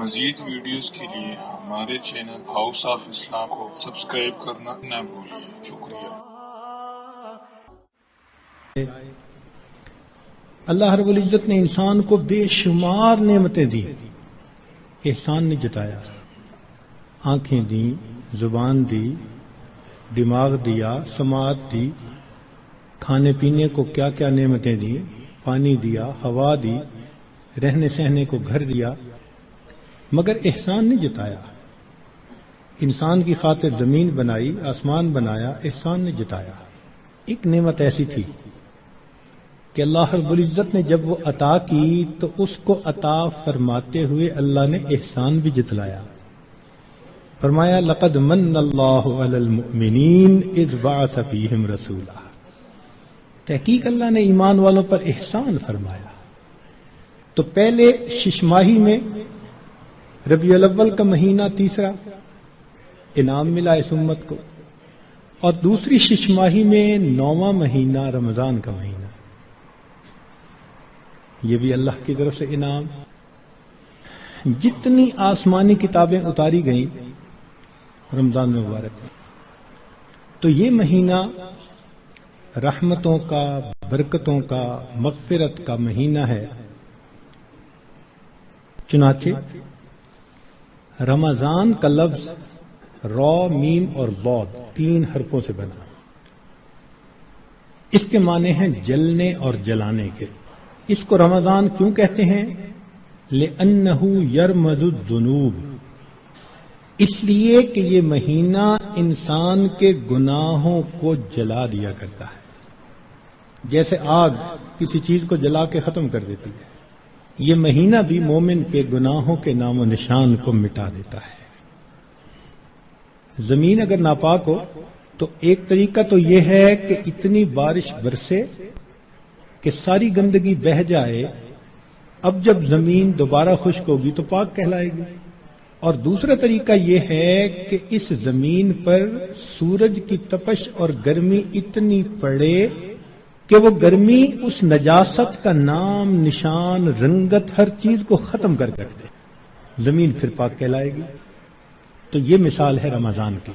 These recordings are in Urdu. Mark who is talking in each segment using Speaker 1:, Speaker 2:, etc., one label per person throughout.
Speaker 1: مزید ویڈیوز کے لیے ہمارے چینل ہاؤس آف اسلام کو سبسکرائب کرنا نہ بھولیے۔ شکریہ۔
Speaker 2: اللہ رب العزت نے انسان کو بے شمار نعمتیں دی، احسان نے جتایا، آنکھیں دیں، زبان دی، دماغ دیا، سماعت دی، کھانے پینے کو کیا کیا نعمتیں دی، پانی دیا، ہوا دی، رہنے سہنے کو گھر دیا، مگر احسان نہیں جتایا۔ انسان کی خاطر زمین بنائی، آسمان بنایا، احسان نے جتایا۔ ایک نعمت ایسی تھی کہ اللہ رب العزت نے جب وہ عطا کی تو اس کو عطا فرماتے ہوئے اللہ نے احسان بھی جتلایا۔ فرمایا لقد من اللہ علی المؤمنین اذ بعث فیہم رسولا، تحقیق اللہ نے ایمان والوں پر احسان فرمایا۔ تو پہلے ششماہی میں ربیع الاول کا مہینہ تیسرا انعام ملا اس امت کو، اور دوسری ششماہی میں 9واں مہینہ رمضان کا مہینہ، یہ بھی اللہ کی طرف سے انعام۔ جتنی آسمانی کتابیں اتاری گئیں رمضان مبارک میں، تو یہ مہینہ رحمتوں کا، برکتوں کا، مغفرت کا مہینہ ہے۔ چنانچہ رمضان کا لفظ را، میم اور ضاد 3 حرفوں سے بنا۔ اس کے معنی ہیں جلنے اور جلانے کے۔ اس کو رمضان کیوں کہتے ہیں؟ لِأَنَّهُ يَرْمَزُ الذُّنُوبَ، اس لیے کہ یہ مہینہ انسان کے گناہوں کو جلا دیا کرتا ہے، جیسے آگ کسی چیز کو جلا کے ختم کر دیتی ہے، یہ مہینہ بھی مومن کے گناہوں کے نام و نشان کو مٹا دیتا ہے۔ زمین اگر ناپاک ہو تو ایک طریقہ تو یہ ہے کہ اتنی بارش برسے کہ ساری گندگی بہہ جائے، اب جب زمین دوبارہ خشک ہوگی تو پاک کہلائے گی۔ اور دوسرا طریقہ یہ ہے کہ اس زمین پر سورج کی تپش اور گرمی اتنی پڑے کہ وہ گرمی اس نجاست کا نام، نشان، رنگت، ہر چیز کو ختم کر دے، زمین پھر پاک کہلائے گی۔ تو یہ مثال ہے رمضان کی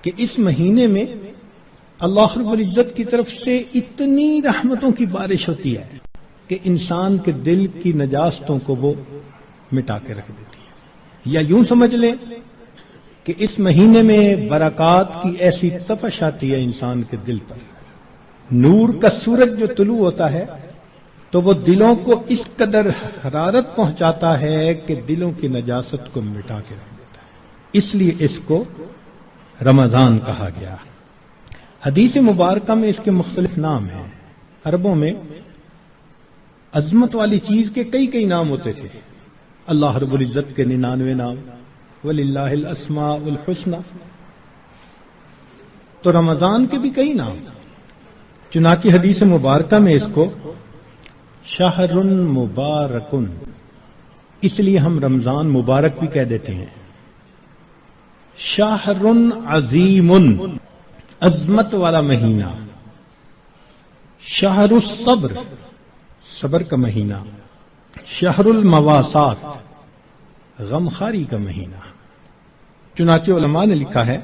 Speaker 2: کہ اس مہینے میں اللہ رب العزت کی طرف سے اتنی رحمتوں کی بارش ہوتی ہے کہ انسان کے دل کی نجاستوں کو وہ مٹا کے رکھ دیتی ہے۔ یا یوں سمجھ لیں کہ اس مہینے میں برکات کی ایسی تپش آتی ہے انسان کے دل پر، نور کا سورج جو طلوع ہوتا ہے تو وہ دلوں کو اس قدر حرارت پہنچاتا ہے کہ دلوں کی نجاست کو مٹا کے رکھ دیتا ہے، اس لیے اس کو رمضان کہا گیا۔ حدیث مبارکہ میں اس کے مختلف نام ہیں۔ عربوں میں عظمت والی چیز کے کئی نام ہوتے تھے۔ اللہ رب العزت کے 99 نام، وَلِلَّهِ الْأَسْمَاءُ الْحُسْنَى، تو رمضان کے بھی کئی نام۔ چنانچہ حدیث مبارکہ میں اس کو شہر مبارکن، اس لیے ہم رمضان مبارک بھی کہہ دیتے ہیں۔ شہر عظیم، عظمت والا مہینہ۔ شہر الصبر، صبر کا مہینہ۔ شہر المواسات، غمخاری کا مہینہ۔ چنانچہ علماء نے لکھا ہے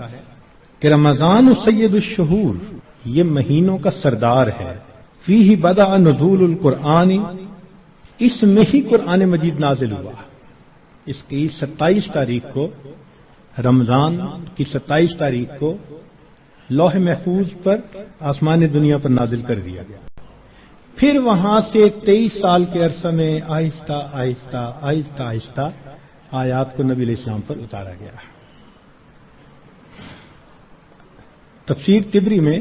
Speaker 2: کہ رمضان سید الشہور، یہ مہینوں کا سردار ہے۔ فیہ بدأ نزول القرآن، اس میں ہی قرآن مجید نازل ہوا۔ اس کی 27 تاریخ کو، رمضان کی 27 تاریخ کو لوح محفوظ پر آسمان دنیا پر نازل کر دیا گیا۔ پھر وہاں سے 23 سال کے عرصہ میں آہستہ آہستہ آیات کو نبی علیہ السلام پر اتارا گیا۔ تفسیر طبری میں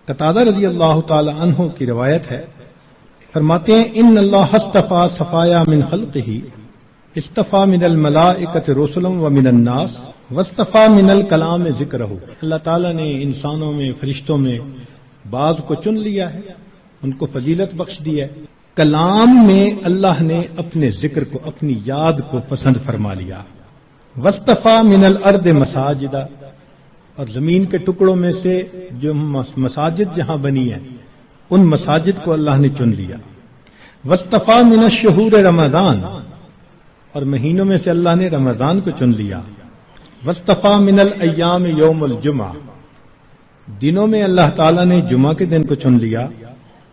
Speaker 2: قتادہ رضی اللہ تعالی عنہ کی روایت ہے، فرماتے ہیں ان اللہ اصطفى صفایا من خلقہ، اصطفى من الملائکۃ رسلا ومن الناس واصطفى من الکلام ذکرہ، اللہ تعالیٰ نے انسانوں میں، فرشتوں میں بعض کو چن لیا ہے، ان کو فضیلت بخش دی ہے۔ کلام میں اللہ نے اپنے ذکر کو، اپنی یاد کو پسند فرما لیا۔ واصطفى من الارض مساجدا، اور زمین کے ٹکڑوں میں سے جو مساجد جہاں بنی ہیں ان مساجد کو اللہ نے چن لیا۔ واصطفى من الشہور رمضان، اور مہینوں میں سے اللہ نے رمضان کو چن لیا. واصطفیٰ من الایام یوم الجمعہ، دنوں میں اللہ تعالیٰ نے جمعہ کے دن کو چن لیا.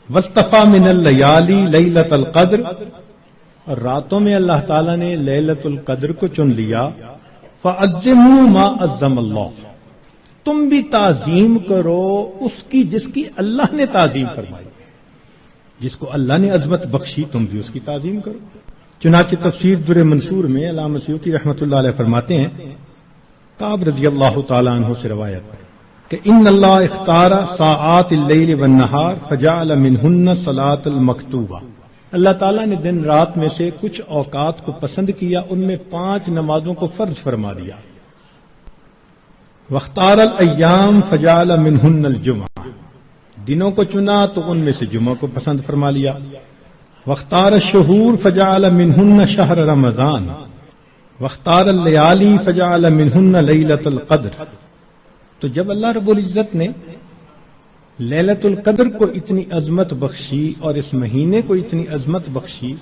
Speaker 2: واصطفیٰ من اللیالی لیلۃ القدر، اور راتوں میں اللہ تعالیٰ نے لیلۃ القدر کو چن لیا. فعظموا ما عظم اللہ، تم بھی تعظیم کرو اس کی جس کی اللہ نے تعظیم فرمائی. جس کو اللہ نے عظمت بخشی تم بھی اس کی تعظیم کرو. چنانچہ تفسیر در منصور میں علامہ سیوطی رحمۃ اللہ علیہ فرماتے ہیں، کعب رضی اللہ تعالیٰ عنہ سے روایت کہ ان اللہ اختار ساعات اللیل والنہار فجعل منہن صلاۃ المکتوبہ، اللہ تعالیٰ نے دن رات میں سے کچھ اوقات کو پسند کیا، ان میں 5 نمازوں کو فرض فرما دیا. واختار الایام فجعل منہن الجمعہ، دنوں کو چنا تو ان میں سے جمعہ کو پسند فرما لیا. واختار الشہور فجعل منہن شہر رمضان، واختار اللیالی فجعل منہن لیلۃ القدر. تو جب اللہ رب العزت نے لیلۃ القدر کو اتنی عظمت بخشی اور اس مہینے کو اتنی عظمت بخشی،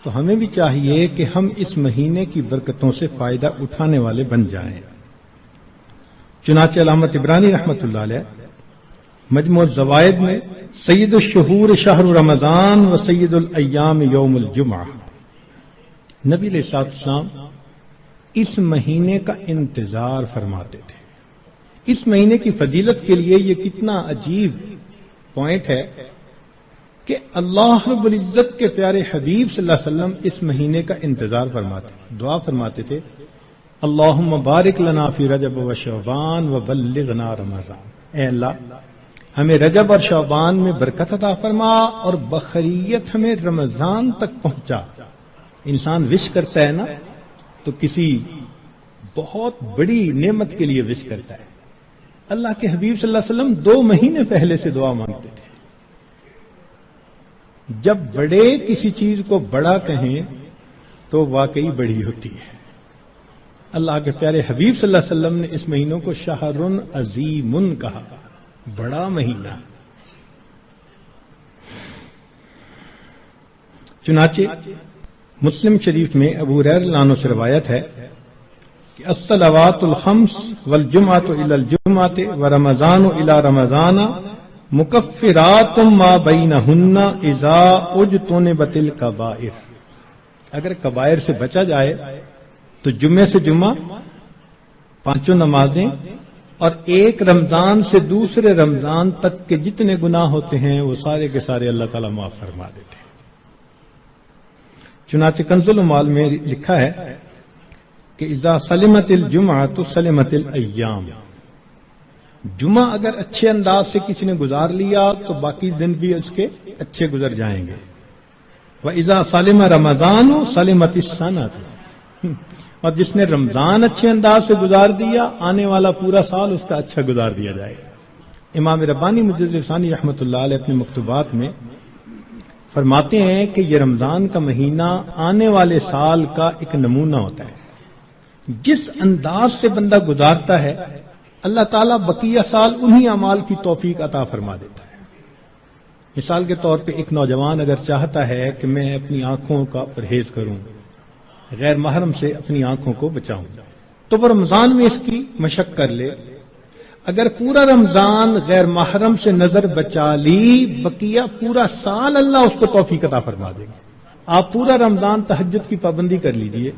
Speaker 2: تو ہمیں بھی چاہیے کہ ہم اس مہینے کی برکتوں سے فائدہ اٹھانے والے بن جائیں. چنانچہ علامہ طبرانی رحمۃ اللہ علیہ مجموع الزوائد میں سید الشہور شہر رمضان و سید الایام یوم الجمعہ، نبی علیہ الصلوۃ والسلام اس مہینے کا انتظار فرماتے تھے. اس مہینے کی فضیلت کے لیے یہ کتنا عجیب پوائنٹ ہے کہ اللہ رب العزت کے پیارے حبیب صلی اللہ علیہ وسلم اس مہینے کا انتظار فرماتے، دعا فرماتے تھے، اللہم بارک لنا فی رجب و شعبان و بلغنا رمضان. اے اللہ ہمیں رجب اور شعبان میں برکت عطا فرما اور بخیریت ہمیں رمضان تک پہنچا. انسان وش کرتا ہے نا تو کسی بہت بڑی نعمت کے لیے وش کرتا ہے. اللہ کے حبیب صلی اللہ علیہ وسلم 2 مہینے پہلے سے دعا مانگتے تھے. جب بڑے کسی چیز کو بڑا کہیں تو واقعی بڑی ہوتی ہے. اللہ کے پیارے حبیب صلی اللہ علیہ وسلم نے اس مہینوں کو شہر عظیم کہا، بڑا مہینہ. چنانچہ مسلم شریف میں ابو ہریرہ رضی اللہ عنہ سے روایت ہے کہ الصلوات الخمس والجمعۃ الی الجمعۃ ورمضان الی رمضان مکفرات ما بینہن اذا اجتنبت الکبائر. اگر کبائر سے بچا جائے تو جمعے سے جمعہ 5 نمازیں اور ایک رمضان سے دوسرے رمضان تک کے جتنے گناہ ہوتے ہیں وہ سارے کے سارے اللہ تعالیٰ معاف فرما دیتے ہیں. چنانچہ کنز المال میں لکھا ہے کہ اذا سلمت الجمعۃ سلمت الایام، جمعہ اگر اچھے انداز سے کسی نے گزار لیا تو باقی دن بھی اس کے اچھے گزر جائیں گے. وَإِذَا سَلِمَ رَمَضَانُ سَلِمَتِ السَّنَةُ، اور جس نے رمضان اچھے انداز سے گزار دیا آنے والا پورا سال اس کا اچھا گزار دیا جائے گا. امام ربانی مجدد ثانی رحمۃ اللہ علیہ اپنے مکتوبات میں فرماتے ہیں کہ یہ رمضان کا مہینہ آنے والے سال کا ایک نمونہ ہوتا ہے. جس انداز سے بندہ گزارتا ہے اللہ تعالیٰ بقیہ سال انہی اعمال کی توفیق عطا فرما دیتا ہے. مثال کے طور پہ ایک نوجوان اگر چاہتا ہے کہ میں اپنی آنکھوں کا پرہیز کروں، غیر محرم سے اپنی آنکھوں کو بچاؤں، تو وہ رمضان میں اس کی مشق کر لے. اگر پورا رمضان غیر محرم سے نظر بچا لی، بقیہ پورا سال اللہ اس کو توفیق عطا فرما دے گا. آپ پورا رمضان تہجد کی پابندی کر لیجئے،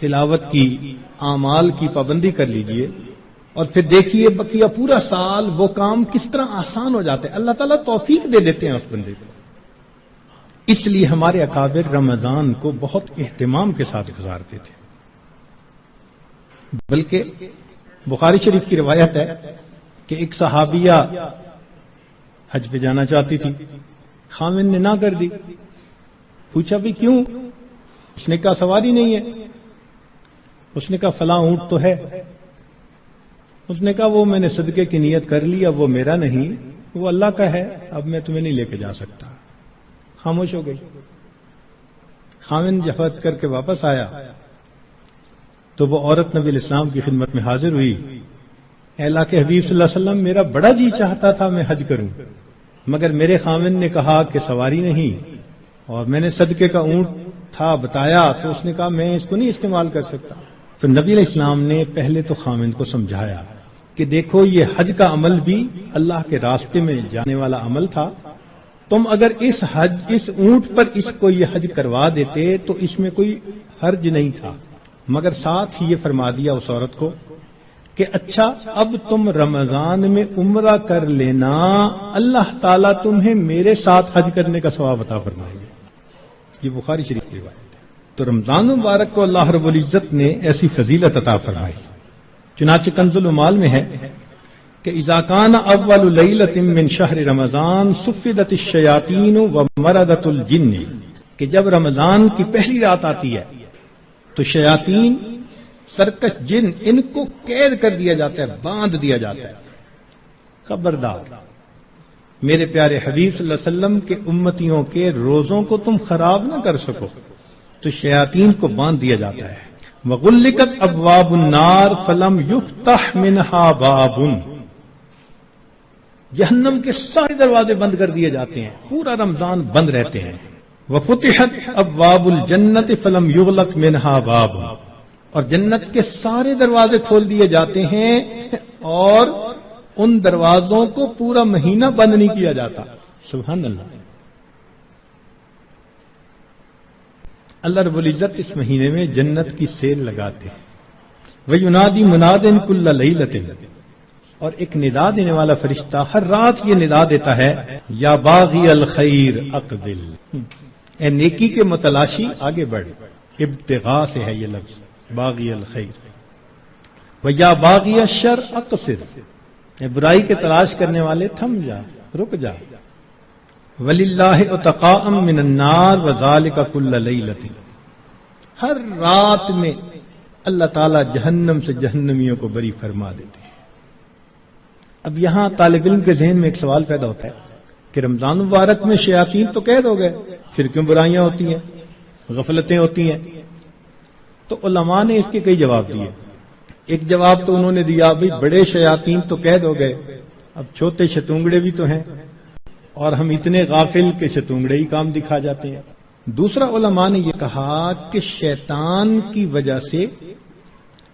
Speaker 2: تلاوت کی، اعمال کی پابندی کر لیجئے، اور پھر دیکھیے بقیہ پورا سال وہ کام کس طرح آسان ہو جاتے ہیں. اللہ تعالیٰ توفیق دے دیتے ہیں اس بندے کو. اس لیے ہمارے اکابر رمضان کو بہت اہتمام کے ساتھ گزارتے تھے. بلکہ بخاری شریف کی روایت ہے کہ ایک صحابیہ حج پہ جانا چاہتی تھی، خامن نے نہ کر دی. پوچھا بھی کیوں؟ اس نے کہا سواری نہیں ہے. اس نے کہا فلاں اونٹ تو ہے. اس نے کہا وہ میں نے صدقے کی نیت کر لی، اب وہ میرا نہیں، وہ اللہ کا ہے، اب میں تمہیں نہیں لے کے جا سکتا. خاموش ہو گئی. خامن جفت کر کے واپس آیا تو وہ عورت نبی علیہ السلام کی خدمت میں حاضر ہوئی. اے اللہ کے حبیب صلی اللہ علیہ وسلم، میرا بڑا جی چاہتا تھا میں حج کروں، مگر میرے خامن نے کہا کہ سواری نہیں، اور میں نے صدقے کا اونٹ تھا بتایا تو اس نے کہا میں اس کو نہیں استعمال کر سکتا. تو نبی علیہ السلام نے پہلے تو خامند کو سمجھایا کہ دیکھو یہ حج کا عمل بھی اللہ کے راستے میں جانے والا عمل تھا. تم اگر اس اونٹ پر اس کو یہ حج کروا دیتے تو اس میں کوئی حرج نہیں تھا، مگر ساتھ ہی یہ فرما دیا اس عورت کو کہ اچھا اب تم رمضان میں عمرہ کر لینا، اللہ تعالیٰ تمہیں میرے ساتھ حج کرنے کا ثواب عطا فرمائے گا. یہ بخاری شریف کی روایت ہے. تو رمضان مبارک کو اللہ رب العزت نے ایسی فضیلت عطا فرمائی. چنانچہ کنز المال میں ہے کہ اذا کان اول لیلۃ من شہر رمضان صفدت الشیاطین ومردت الجن، کہ جب رمضان کی پہلی رات آتی ہے تو شیاطین، سرکش جن، ان کو قید کر دیا جاتا ہے، باندھ دیا جاتا ہے. خبردار میرے پیارے حبیب صلی اللہ علیہ وسلم کے امتیوں کے روزوں کو تم خراب نہ کر سکو، تو شیاطین کو باندھ دیا جاتا ہے. وغلقت ابواب النار فلم یفتح منها باب، جہنم کے سارے دروازے بند کر دیے جاتے ہیں، پورا رمضان بند رہتے ہیں. وفتحت ابواب الجنت فلم یغلق منها باب، اور جنت کے سارے دروازے کھول دیے جاتے ہیں اور ان دروازوں کو پورا مہینہ بند نہیں کیا جاتا. سبحان اللہ. اللہ رب العزت اس مہینے میں جنت کی سیل لگاتے ہیں. وَيُنَادِي مُنَادٍ كُلَّ لَيْلَةٍ، اور ایک ندا دینے والا فرشتہ ہر رات یہ ندا دیتا ہے، یا باغی الخیر اقبل، اے نیکی کے متلاشی آگے بڑھ. ابتغاء سے ہے یہ لفظ باغی الخیر. وَيَا بَاغِيَ الشَّرِّ اقصر، اے برائی کے تلاش کرنے والے تھم جا، رک جا. وَلِلَّهِ عُتَقَاءً مِّنَ النَّارِ وَذَلِكَ كُلَّ لَيْلَةٍ، ہر رات میں اللہ تعالیٰ جہنم سے جہنمیوں کو بری فرما دیتے ہیں. اب یہاں طالب علم کے ذہن میں ایک سوال پیدا ہوتا ہے کہ رمضان مبارک میں شیاطین تو قید ہو گئے، پھر کیوں برائیاں ہوتی ہیں، غفلتیں ہوتی ہیں؟ تو علماء نے اس کے کئی جواب دیے. ایک جواب تو انہوں نے دیا بھئی بڑے شیاطین تو قید ہو گئے، اب چھوٹے شتونگڑے بھی تو ہیں، اور ہم اتنے غافل کہ شتونگڑے ہی کام دکھا جاتے ہیں. دوسرا علماء نے یہ کہا کہ شیطان کی وجہ سے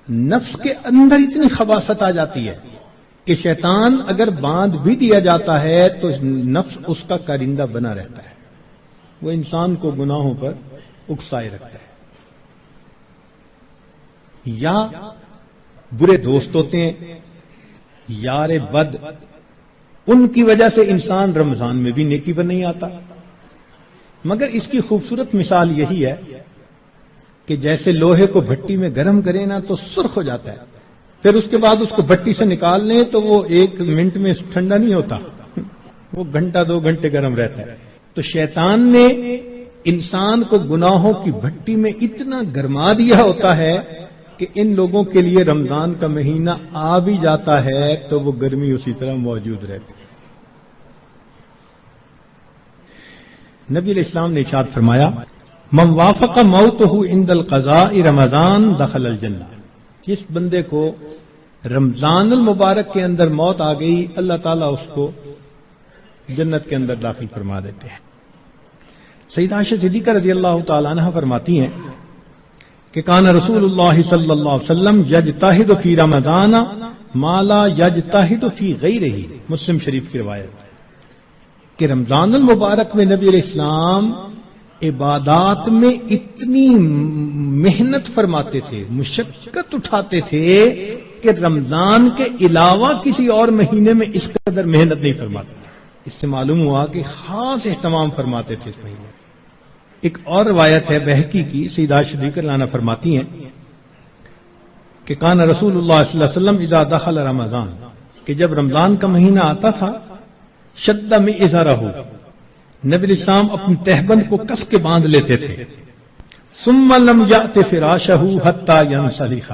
Speaker 2: نفس کے اندر اتنی خباثت آ جاتی ہے کہ شیطان اگر باندھ بھی دیا جاتا ہے تو نفس اس کا کارندہ بنا رہتا ہے، وہ انسان کو گناہوں پر اکسائے رکھتا ہے. یا برے دوست ہوتے ہیں، یار بد، ان کی وجہ سے انسان رمضان میں بھی نیکی پر نہیں آتا. مگر اس کی خوبصورت مثال یہی ہے کہ جیسے لوہے کو بھٹی میں گرم کریں نا تو سرخ ہو جاتا ہے، پھر اس کے بعد اس کو بھٹی سے نکال لیں تو وہ 1 منٹ میں ٹھنڈا نہیں ہوتا، وہ گھنٹہ 2 گھنٹے گرم رہتا ہے. تو شیطان نے انسان کو گناہوں کی بھٹی میں اتنا گرما دیا ہوتا ہے کہ ان لوگوں کے لیے رمضان کا مہینہ آ بھی جاتا ہے تو وہ گرمی اسی طرح موجود رہتی. نبی علیہ السلام نے ارشاد فرمایا، من وافق موتہ عند القضاء رمضان دخل الجنہ، جس بندے کو رمضان المبارک کے اندر موت آ گئی اللہ تعالیٰ اس کو جنت کے اندر داخل فرما دیتے ہیں. سیدہ عائشہ صدیقہ رضی اللہ تعالیٰ عنہ فرماتی ہیں کہ کان رسول اللہ صلی اللہ علیہ وسلم یجتہد فی رمضان ما لا یجتہد فی غیرہ، مسلم شریف کی روایت کہ رمضان المبارک میں نبی علیہ السلام عبادات میں اتنی محنت فرماتے تھے، مشقت اٹھاتے تھے کہ رمضان کے علاوہ کسی اور مہینے میں اس قدر محنت نہیں فرماتے تھے. اس سے معلوم ہوا کہ خاص اہتمام فرماتے تھے اس مہینے. ایک اور روایت ہے بہقی کی، سیدہ عائشہ صدیقہ رضی اللہ عنہا فرماتی ہیں کہ کان رسول اللہ صلی اللہ علیہ وسلم اذا دخل رمضان، کہ جب رمضان کا مہینہ آتا تھا، شد میں ازارہ، نبی علیہ السلام اپنی تہبند کو کس کے باندھ لیتے تھے. ثم لم یأت فراشہ حتی ینسلخ،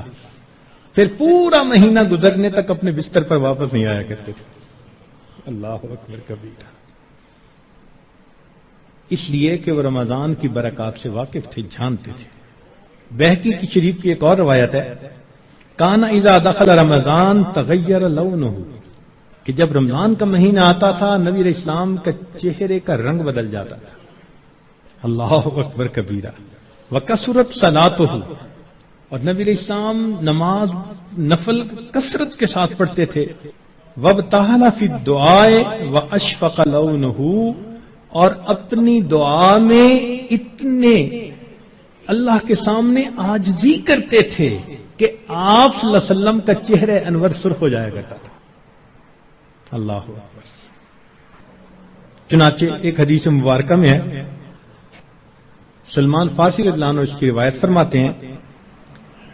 Speaker 2: پھر پورا مہینہ گزرنے تک اپنے بستر پر واپس نہیں آیا کرتے تھے. اللہ اکبر کبیرہ. اس لیے کہ وہ رمضان کی برکات سے واقف تھے، جانتے تھے. بہقی کی شریف کی ایک اور روایت ہے، کان اذا دخل رمضان تغیر لونہ، کہ جب رمضان کا مہینہ آتا تھا نبی علیہ السلام کا چہرے کا رنگ بدل جاتا تھا. اللہ اکبر کبیرہ. وکثرت صلاتہ، اور نبی علیہ السلام نماز نفل کثرت کے ساتھ پڑھتے تھے. وابتہل فی الدعاء واشفق لونہ، اور اپنی دعا میں اتنے اللہ کے سامنے عاجزی کرتے تھے کہ آپ صلی اللہ علیہ وسلم کا چہرہ انور سرخ ہو جایا کرتا تھا. اللہ اکبر. چنانچہ ایک حدیث مبارکہ میں ہے، سلمان فارسی رضی اللہ عنہ اس کی روایت فرماتے ہیں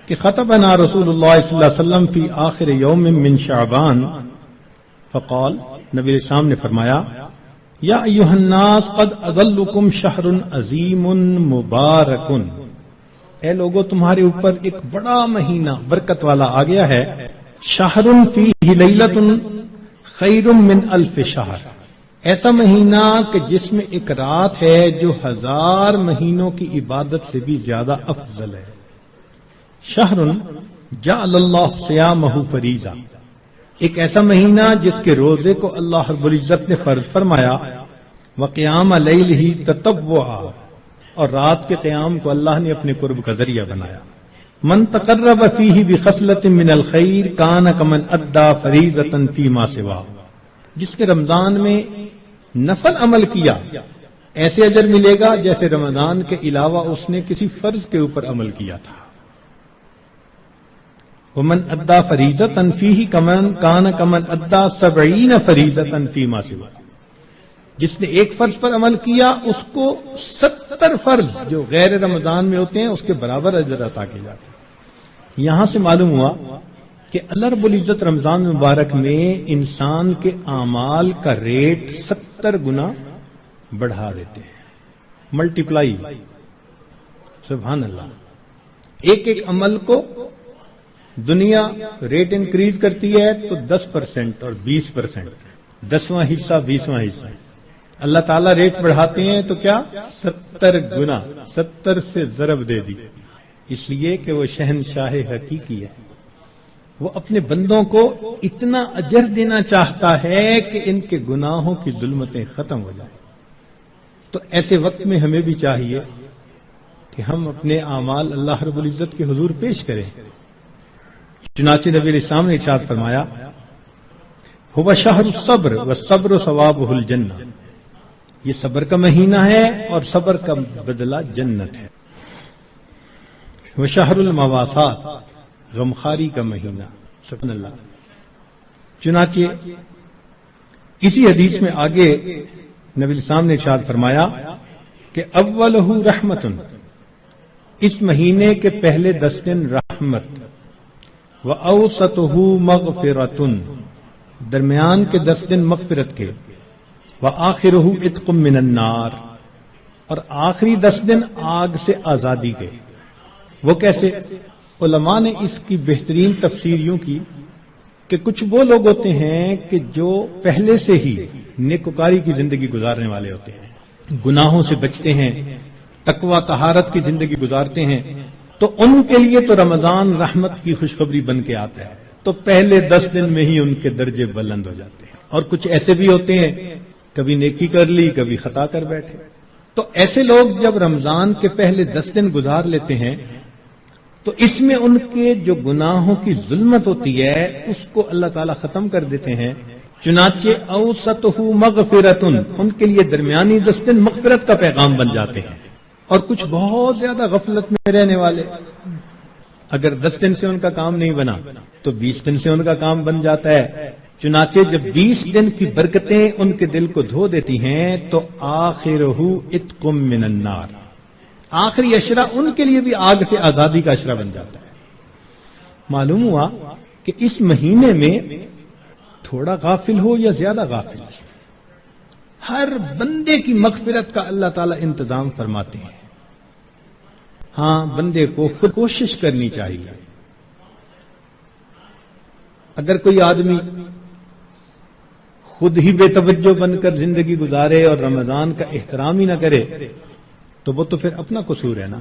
Speaker 2: کہ خطبنا رسول اللہ صلی اللہ علیہ وسلم فی آخر یوم من شعبان فقال، نبی علیہ السلام نے فرمایا، یا ایھا الناس قد اظلکم شہر عظیم مبارک، اے لوگو تمہارے اوپر ایک بڑا مہینہ برکت والا آ گیا ہے. شہر فیہ لیلۃ خیر من الف شہر، ایسا مہینہ کہ جس میں ایک رات ہے جو 1000 مہینوں کی عبادت سے بھی زیادہ افضل ہے. شہر جعل اللہ صیامہ فریضہ، ایک ایسا مہینہ جس کے روزے کو اللہ رب العزت نے فرض فرمایا. وقیام لیلہ تطوعا، اور رات کے قیام کو اللہ نے اپنے قرب کا ذریعہ بنایا. من تقرب فیہ بخصلۃ من الخیر کان کمن ادى فریضۃ فیما سوا، جس نے رمضان میں نفل عمل کیا ایسے اجر ملے گا جیسے رمضان کے علاوہ اس نے کسی فرض کے اوپر عمل کیا تھا. ومن ادى فریضۃ فیہ کمن کان کمن ادى 70 فریضۃ فیما سوا، جس نے ایک فرض پر عمل کیا اس کو 70 فرض جو غیر رمضان میں ہوتے ہیں اس کے برابر اجر عطا کیے جاتے ہیں. یہاں سے معلوم ہوا کہ اللہ رب العزت رمضان مبارک میں انسان کے اعمال کا ریٹ 70 گنا بڑھا دیتے ہیں، ملٹیپلائی. سبحان اللہ. ایک ایک عمل کو دنیا ریٹ انکریز کرتی ہے تو 10% اور 20%، 10واں حصہ 20واں حصہ. اللہ تعالیٰ ریٹ بڑھاتے ہیں تو کیا 70 گنا، 70 سے ضرب دے دی، اس لیے کہ وہ شہنشاہ حقیقی ہے. وہ اپنے بندوں کو اتنا اجر دینا چاہتا ہے کہ ان کے گناہوں کی ظلمتیں ختم ہو جائیں. تو ایسے وقت میں ہمیں بھی چاہیے کہ ہم اپنے اعمال اللہ رب العزت کے حضور پیش کریں. چنانچہ نبی علیہ السلام نے ارشاد فرمایا، هو شہر الصبر والصبر ثوابہ الجنہ، یہ صبر کا مہینہ ہے اور صبر کا بدلہ جنت ہے. وہ شہر المواسات، غمخاری کا مہینہ. سبحان اللہ. چنانچہ اسی حدیث میں آگے نبی السلام نے ارشاد فرمایا کہ اولہ رحمت، اس مہینے کے پہلے 10 دن رحمت، وأوسطہ مغفرۃ، درمیان کے 10 دن مغفرت کے، وآخرہ عتق من النار، اور آخری 10 دن آگ سے آزادی کے. وہ کیسے؟ علماء نے اس کی بہترین تفسیر یوں کی کہ کچھ وہ لوگ ہوتے ہیں کہ جو پہلے سے ہی نیکوکاری کی زندگی گزارنے والے ہوتے ہیں، گناہوں سے بچتے ہیں، تقوی طہارت کی زندگی گزارتے ہیں، تو ان کے لیے تو رمضان رحمت کی خوشخبری بن کے آتا ہے، تو پہلے 10 دن میں ہی ان کے درجے بلند ہو جاتے ہیں. اور کچھ ایسے بھی ہوتے ہیں کبھی نیکی کر لی کبھی خطا کر بیٹھے. تو ایسے لوگ جب رمضان کے پہلے 10 دن گزار لیتے ہیں تو اس میں ان کے جو گناہوں کی ظلمت ہوتی ہے اس کو اللہ تعالیٰ ختم کر دیتے ہیں. چنانچہ اوسطہ مغفرۃ، ان کے لیے درمیانی 10 دن مغفرت کا پیغام بن جاتے ہیں. اور کچھ بہت زیادہ غفلت میں رہنے والے، اگر 10 دن سے ان کا کام نہیں بنا تو 20 دن سے ان کا کام بن جاتا ہے. چنانچہ جب 20 دن کی برکتیں ان کے دل کو دھو دیتی ہیں تو آخرہ عتق من النار، آخری اشرہ ان کے لیے بھی آگ سے آزادی کا اشرہ بن جاتا ہے. معلوم ہوا کہ اس مہینے میں تھوڑا غافل ہو یا زیادہ غافل، ہر بندے کی مغفرت کا اللہ تعالیٰ انتظام فرماتے ہیں. ہاں، بندے کو خود کوشش کرنی چاہیے. اگر کوئی آدمی خود ہی بے توجہ بن کر زندگی گزارے اور رمضان کا احترام ہی نہ کرے تو وہ تو پھر اپنا قصور ہے نا.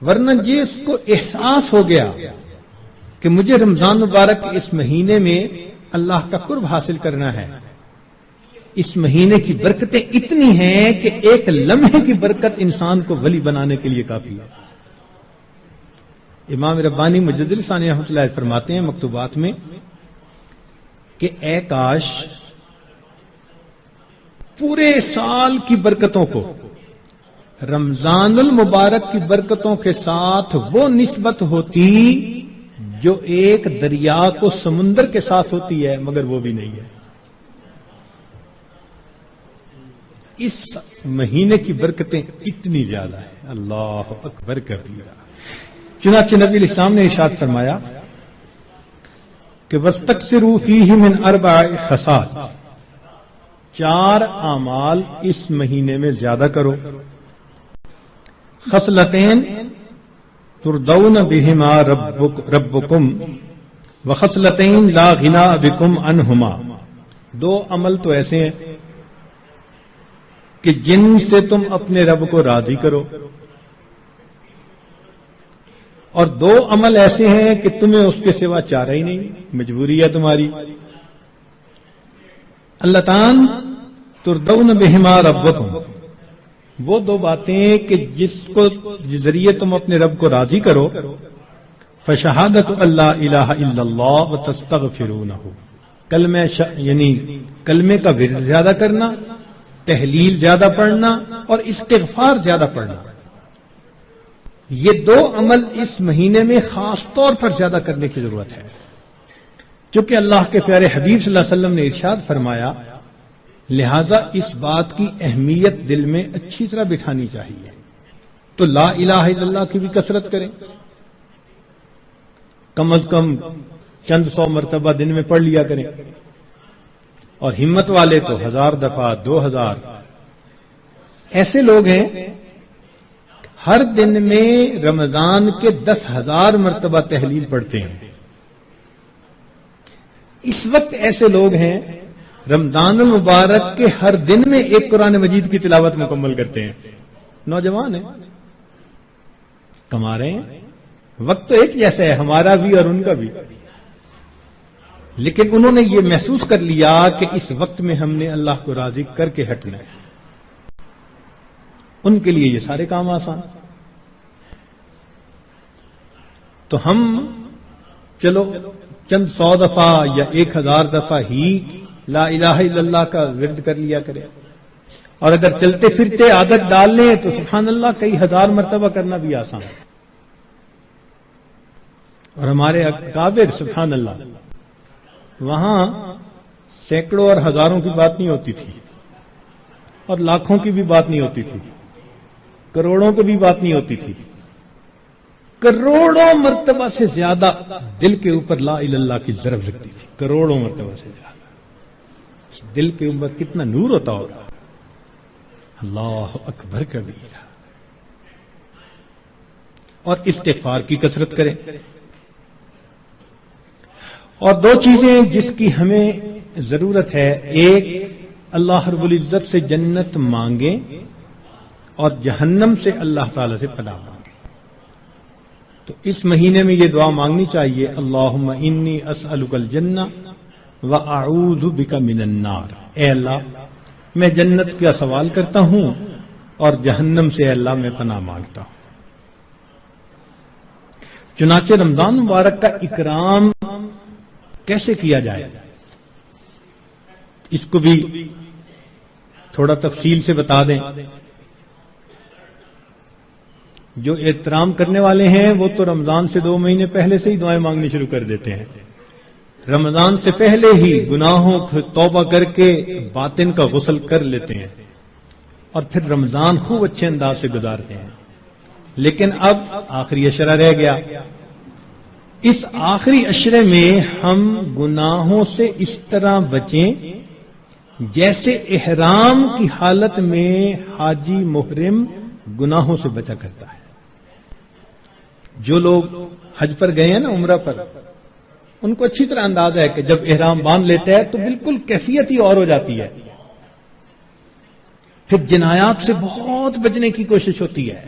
Speaker 2: ورنہ یہ اس کو احساس ہو گیا کہ مجھے رمضان مبارک کے اس مہینے میں اللہ کا قرب حاصل کرنا ہے، اس مہینے کی برکتیں اتنی ہیں کہ ایک لمحے کی برکت انسان کو ولی بنانے کے لیے کافی ہے. امام ربانی مجدد ثانی رحمۃ اللہ علیہ فرماتے ہیں مکتوبات میں کہ اے کاش پورے سال کی برکتوں کو رمضان المبارک کی برکتوں کے ساتھ وہ نسبت ہوتی جو ایک دریا کو سمندر کے ساتھ ہوتی ہے، مگر وہ بھی نہیں ہے. اس مہینے کی برکتیں اتنی زیادہ ہیں، اللہ اکبر کبیرہ. چنانچہ نبی علیہ السلام نے ارشاد فرمایا کہ وَاسْتَكْثِرُوا فِيهِ مِنْ 4 خصال، 4 اعمال اس مہینے میں زیادہ کرو. خصلتین تردون بہما ربکم وخصلتین لا غنا بکم عنہما، 2 عمل تو ایسے ہیں کہ جن سے تم اپنے رب کو راضی کرو، اور 2 عمل ایسے ہیں کہ تمہیں اس کے سوا چارہ ہی نہیں، مجبوری ہے تمہاری. اللہ تعالی تردون بہما ربکم، وہ 2 باتیں کہ جس کو ذریعے تم اپنے رب کو راضی کرو. فشہادت اللہ الہ الا اللہ وتستغفرونہ، یعنی کلمے کا ورد زیادہ کرنا، تحلیل زیادہ پڑھنا اور استغفار زیادہ پڑھنا. یہ 2 عمل اس مہینے میں خاص طور پر زیادہ کرنے کی ضرورت ہے، کیونکہ اللہ کے پیارے حبیب صلی اللہ علیہ وسلم نے ارشاد فرمایا لہذا اس بات کی اہمیت دل میں اچھی طرح بٹھانی چاہیے. تو لا الہ الا اللہ کی بھی کثرت کریں، کم از کم چند 100 مرتبہ دن میں پڑھ لیا کریں، اور ہمت والے تو 1000 دفعہ 2000. ایسے لوگ ہیں ہر دن میں رمضان کے 10,000 مرتبہ تحلیل پڑھتے ہیں. اس وقت ایسے لوگ ہیں رمضان المبارک کے ہر دن میں ایک قرآن مجید کی تلاوت مکمل کرتے ہیں. نوجوان ہیں، کما رہے ہیں، وقت تو ایک جیسا ہے ہمارا بھی اور ان کا بھی، لیکن انہوں نے یہ محسوس کر لیا کہ اس وقت میں ہم نے اللہ کو راضی کر کے ہٹنا ہے. ان کے لیے یہ سارے کام آسان. تو ہم چلو چند 100 دفعہ یا 1000 دفعہ ہی لا الہ الا اللہ کا ورد کر لیا کرے، اور اگر چلتے پھرتے عادت ڈال لیں تو سبحان اللہ کئی 1000 مرتبہ کرنا بھی آسان ہے. اور ہمارے اکابر سبحان اللہ وہاں سینکڑوں اور ہزاروں کی بات نہیں ہوتی تھی، اور لاکھوں کی بھی بات نہیں ہوتی تھی، کروڑوں کی بھی بات نہیں ہوتی تھی. کروڑوں مرتبہ سے زیادہ دل کے اوپر لا الہ الا اللہ کی ضرب لگتی تھی، کروڑوں مرتبہ سے زیادہ. دل کے اوپر کتنا نور ہوتا ہوگا. اللہ اکبر کبیرہ. اور استغفار کی کثرت کریں. اور 2 چیزیں جس کی ہمیں ضرورت ہے، ایک اللہ رب العزت سے جنت مانگیں اور جہنم سے اللہ تعالی سے پناہ مانگیں. تو اس مہینے میں یہ دعا مانگنی چاہیے، اللہم انی اسألک الجنہ وَأَعُوذُ بِكَ مِنَ النَّارِ، اے اللہ میں جنت کا سوال کرتا ہوں اور جہنم سے اے اللہ میں پناہ مانگتا ہوں. چنانچہ رمضان مبارک کا اکرام کیسے کیا جائے اس کو بھی تھوڑا تفصیل سے بتا دیں. جو احترام کرنے والے ہیں وہ تو رمضان سے 2 مہینے پہلے سے ہی دعائیں مانگنی شروع کر دیتے ہیں. رمضان سے پہلے ہی گناہوں کو توبہ کر کے باطن کا غسل کر لیتے ہیں اور پھر رمضان خوب اچھے انداز سے گزارتے ہیں. لیکن اب آخری عشرہ رہ گیا. اس آخری عشرے میں ہم گناہوں سے اس طرح بچیں جیسے احرام کی حالت میں حاجی محرم گناہوں سے بچا کرتا ہے. جو لوگ حج پر گئے ہیں نا، عمرہ پر، ان کو اچھی طرح اندازہ ہے کہ جب احرام باندھ لیتا ہے تو بالکل کیفیت ہی اور ہو جاتی ہے. پھر جنایات سے بہت بچنے کی کوشش ہوتی ہے.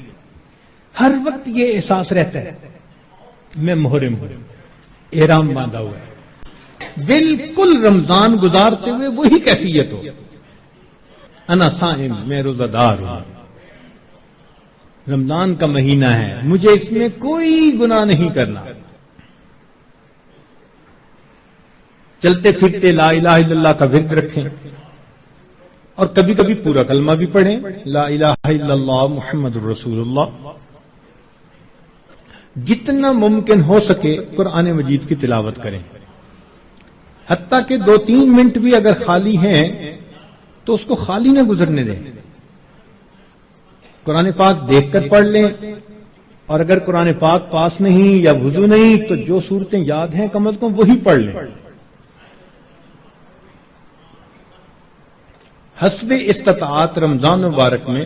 Speaker 2: ہر وقت یہ احساس رہتا ہے میں محرم ہوں، احرام باندھا ہوا ہے. بالکل رمضان گزارتے ہوئے وہی کیفیت ہو، انا صائم، میں روزہ دار ہوں، رمضان کا مہینہ ہے، مجھے اس میں کوئی گناہ نہیں کرنا۔ چلتے پھرتے لا الہ الا اللہ کا ورد رکھیں، اور کبھی کبھی پورا کلمہ بھی پڑھیں، لا الہ الا اللہ محمد الرسول اللہ۔ جتنا ممکن ہو سکے قرآن مجید کی تلاوت کریں، حتیٰ کہ 2-3 منٹ بھی اگر خالی ہیں تو اس کو خالی نہ گزرنے دیں۔ قرآن پاک دیکھ کر پڑھ لیں، اور اگر قرآن پاک پاس نہیں یا وضو نہیں تو جو صورتیں یاد ہیں کم از کم وہی پڑھ لیں۔ حسب استطاعت رمضان مبارک میں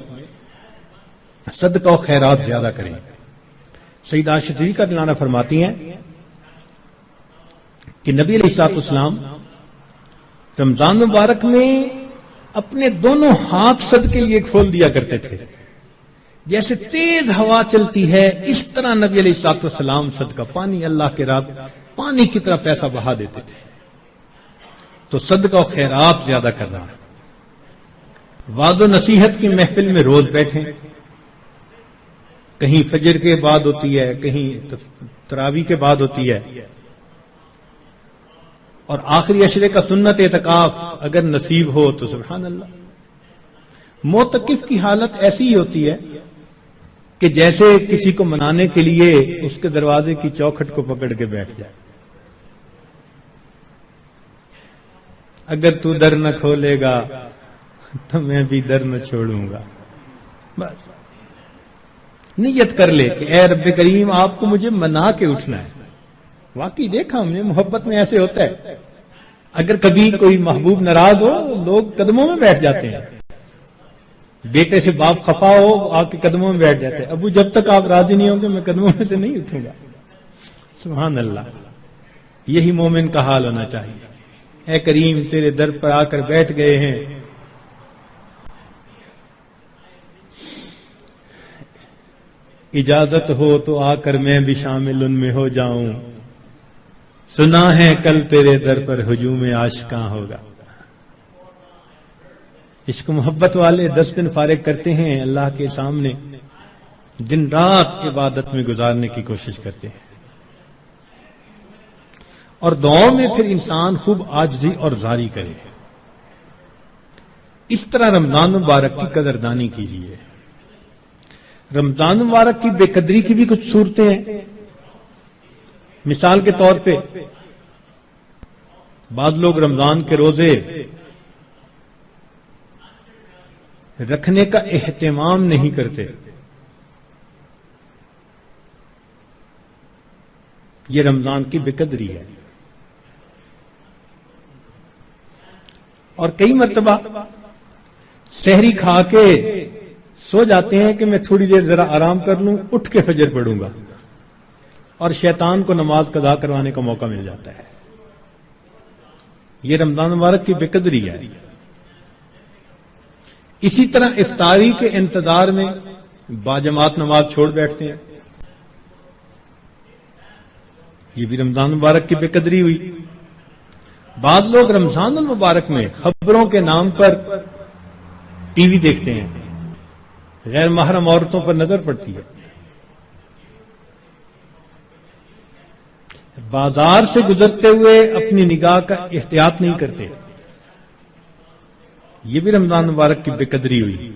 Speaker 2: صدقہ و خیرات زیادہ کریں۔ سیدہ عائشہ صدیقہ رضی اللہ عنہا فرماتی ہیں کہ نبی علیہ الصلوۃ والسلام رمضان مبارک میں اپنے دونوں ہاتھ صدقے کے لیے کھول دیا کرتے تھے، جیسے تیز ہوا چلتی ہے اس طرح نبی علیہ الصلوۃ والسلام صدقہ پانی، اللہ کے راہ پانی کی طرح پیسہ بہا دیتے تھے۔ تو صدقہ و خیرات زیادہ کرنا، وعظ و نصیحت کی محفل میں روز بیٹھیں، کہیں فجر کے بعد ہوتی ہے، کہیں تراویح کے بعد ہوتی ہے، اور آخری عشرے کا سنت اعتکاف اگر نصیب ہو تو سبحان اللہ۔ معتکف کی حالت ایسی ہی ہوتی ہے کہ جیسے کسی کو منانے کے لیے اس کے دروازے کی چوکھٹ کو پکڑ کے بیٹھ جائے، اگر تو در نہ کھولے گا تو میں بھی در نہ چھوڑوں گا۔ بس نیت کر لے کہ اے رب کریم آپ کو مجھے منا کے اٹھنا ہے۔ واقعی دیکھا ہم نے، محبت میں ایسے ہوتا ہے، اگر کبھی کوئی محبوب ناراض ہو لوگ قدموں میں بیٹھ جاتے ہیں، بیٹے سے باپ خفا ہو آ کے قدموں میں بیٹھ جاتے ہیں، ابو جب تک آپ راضی نہیں ہوں گے میں قدموں میں سے نہیں اٹھوں گا۔ سبحان اللہ، یہی مومن کا حال ہونا چاہیے۔ اے کریم تیرے در پر آ کر بیٹھ گئے ہیں، اجازت ہو تو آ کر میں بھی شامل ان میں ہو جاؤں، سنا ہے کل تیرے در پر ہجوم عاشقاں ہوگا۔ عشق محبت والے 10 دن فارغ کرتے ہیں اللہ کے سامنے، دن رات عبادت میں گزارنے کی کوشش کرتے ہیں، اور دعاؤں میں پھر انسان خوب عاجزی اور زاری کرے۔ اس طرح رمضان مبارک کی قدردانی کیجیے۔ رمضان مبارک کی بے قدری کی بھی کچھ صورتیں ہیں۔ مثال کے طور پہ بعض لوگ رمضان کے روزے رکھنے کا اہتمام نہیں کرتے، یہ رمضان کی بے قدری ہے۔ اور کئی مرتبہ سحری کھا کے سو جاتے ہیں کہ میں تھوڑی دیر ذرا آرام کر لوں، اٹھ کے فجر پڑھوں گا، اور شیطان کو نماز قضا کروانے کا موقع مل جاتا ہے۔ یہ رمضان مبارک کی بے قدری ہے۔ اسی طرح افطاری کے انتظار میں باجماعت نماز چھوڑ بیٹھتے ہیں، یہ بھی رمضان مبارک کی بے قدری ہوئی۔ بعض لوگ رمضان المبارک میں خبروں کے نام پر ٹی وی دیکھتے ہیں، غیر محرم عورتوں پر نظر پڑتی ہے، بازار سے گزرتے ہوئے اپنی نگاہ کا احتیاط نہیں کرتے، یہ بھی رمضان مبارک کی بے قدری ہوئی۔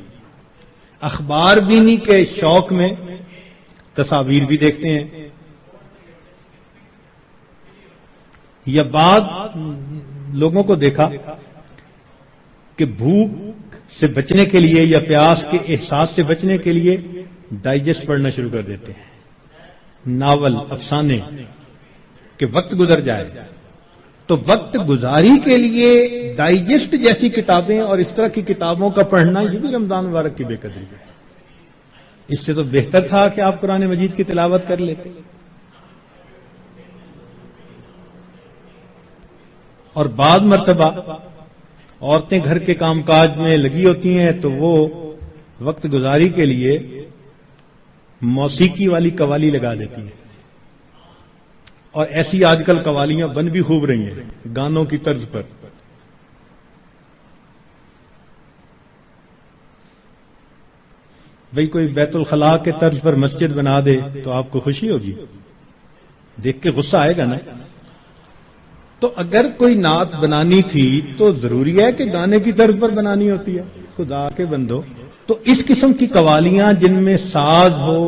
Speaker 2: اخبار بینی کے شوق میں تصاویر بھی دیکھتے ہیں، یا بعض لوگوں کو دیکھا کہ بھوک سے بچنے کے لیے یا پیاس کے احساس سے بچنے کے لیے ڈائجسٹ پڑھنا شروع کر دیتے ہیں، ناول، افسانے، کہ وقت گزر جائے۔ تو وقت گزاری کے لیے ڈائجسٹ جیسی کتابیں اور اس طرح کی کتابوں کا پڑھنا یہ بھی رمضان مبارک کی بے قدری ہے۔ اس سے تو بہتر تھا کہ آپ قرآن مجید کی تلاوت کر لیتے۔ اور بعض مرتبہ عورتیں گھر کے کام کاج میں لگی ہوتی ہیں تو وہ وقت گزاری کے لیے موسیقی والی قوالی لگا دیتی ہیں، اور ایسی آج کل قوالیاں بن بھی خوب رہی ہیں گانوں کی طرز پر۔ بھئی کوئی بیت الخلاء کے طرز پر مسجد بنا دے تو آپ کو خوشی ہوگی؟ دیکھ کے غصہ آئے گا نا. تو اگر کوئی نعت بنانی تھی تو ضروری ہے کہ گانے کی طرز پر بنانی ہوتی ہے؟ خدا کے بندو، تو اس قسم کی قوالیاں جن میں ساز ہو،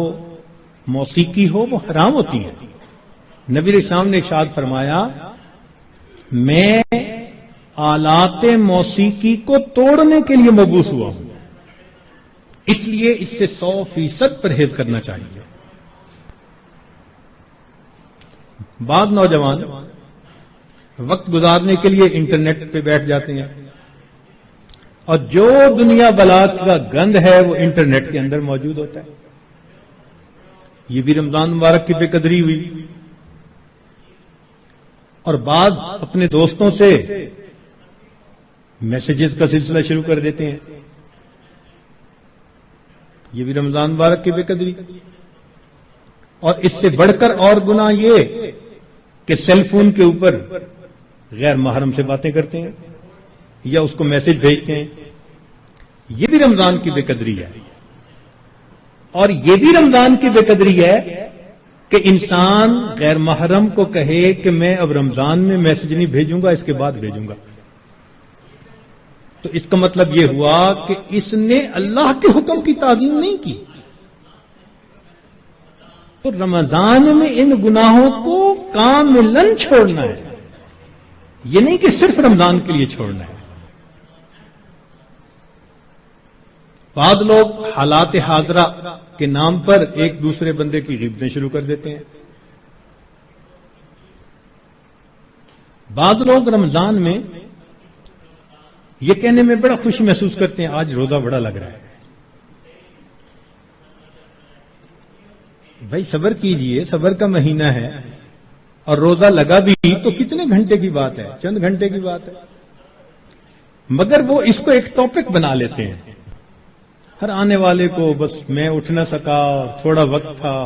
Speaker 2: موسیقی ہو، وہ حرام ہوتی ہیں. نبی علیہ السلام نے ارشاد فرمایا، میں آلات موسیقی کو توڑنے کے لیے مبعوث ہوا ہوں، اس لیے اس سے 100% پرہیز کرنا چاہیے. بعض نوجوان وقت گزارنے کے لیے انٹرنیٹ پہ بیٹھ جاتے ہیں اور جو دنیا بلا کا گند ہے وہ انٹرنیٹ کے اندر موجود ہوتا ہے. یہ بھی رمضان مبارک کی بے قدری ہوئی. اور بعض اپنے دوستوں سے میسیجز کا سلسلہ شروع کر دیتے ہیں. یہ بھی رمضان مبارک کی بے قدری. اور اس سے بڑھ کر اور گناہ یہ کہ سیل فون کے اوپر غیر محرم سے باتیں کرتے ہیں یا اس کو میسج بھیجتے ہیں. یہ بھی رمضان کی بے قدری ہے. اور یہ بھی رمضان کی بے قدری ہے کہ انسان غیر محرم کو کہے کہ میں اب رمضان میں میسج نہیں بھیجوں گا، اس کے بعد بھیجوں گا. تو اس کا مطلب یہ ہوا کہ اس نے اللہ کے حکم کی تعظیم نہیں کی. تو رمضان میں ان گناہوں کو کاملاً چھوڑنا ہے، یہ نہیں کہ صرف رمضان کے لیے چھوڑنا ہے. بعض لوگ حالات حاضرہ کے نام پر ایک دوسرے بندے کی غیبتیں شروع کر دیتے ہیں. بعض لوگ رمضان میں یہ کہنے میں بڑا خوشی محسوس کرتے ہیں آج روزہ بڑا لگ رہا ہے. بھائی صبر کیجئے، صبر کا مہینہ ہے، اور روزہ لگا بھی تو کتنے گھنٹے کی بات ہے، چند گھنٹے کی بات ہے. مگر وہ اس کو ایک ٹاپک بنا لیتے ہیں. ہر آنے والے کو بس میں اٹھ نہ سکا اور تھوڑا وقت تھا،